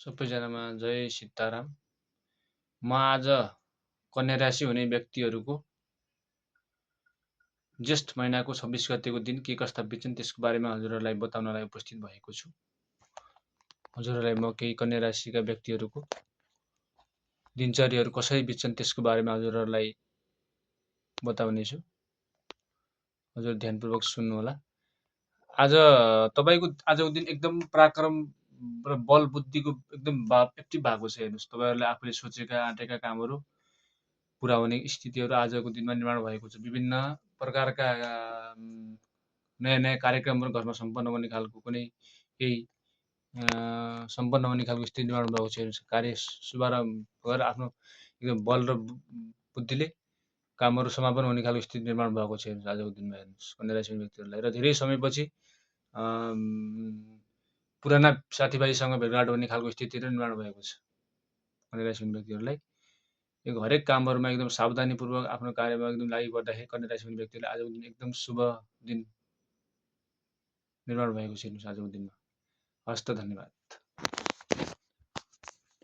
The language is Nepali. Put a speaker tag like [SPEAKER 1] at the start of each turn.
[SPEAKER 1] सबैजनामा जय सीताराम। म आज कन्या राशि हुने व्यक्तिहरूको ज्येष्ठ महिनाको 26 गतेको दिन के कस्ता बित्छन् त्यसको बारेमा हजुरहरूलाई बताउनलाई उपस्थित भएको छु। हजुरहरूलाई म केही कन्या राशिका व्यक्तिहरूको दिनचर्याहरू कसरी बित्छन् त्यसको बारेमा हजुरहरूलाई बताउनेछु। हजुर ध्यानपूर्वक सुन्नुहोला। आजको दिन एकदम पराक्रम र बल बुद्धिको एकदम एक्टिभ भएको छ। हेर्नुहोस्, तपाईँहरूले आफूले सोचेका आँटेका कामहरू पुरा हुने स्थितिहरू आजको दिनमा निर्माण भएको छ। विभिन्न प्रकारका नयाँ नयाँ कार्यक्रमहरू घरमा सम्पन्न हुने खालको कुनै केही सम्पन्न हुने खालको स्थिति निर्माण भएको छ। हेर्नुहोस्, कार्य शुभारम्भ गरेर आफ्नो एकदम बल र बुद्धिले कामहरू समापन हुने खालको स्थिति निर्माण भएको छ। हेर्नुहोस्, आजको दिनमा हेर्नुहोस् कन्या राशि व्यक्तिहरूलाई र धेरै समयपछि पुराना साथीभाइसँग भेटघाट हुने खालको स्थितिहरू निर्माण भएको छ। कन्या राशि व्यक्तिहरूलाई यो हरेक कामहरूमा एकदम सावधानीपूर्वक आफ्नो कार्यमा एकदम लागि पर्दाखेरि कन्या राशि व्यक्तिहरूले आजको दिन एकदम शुभ दिन निर्माण भएको छ। हेर्नुहोस् आजको दिनमा। हस्त धन्यवाद।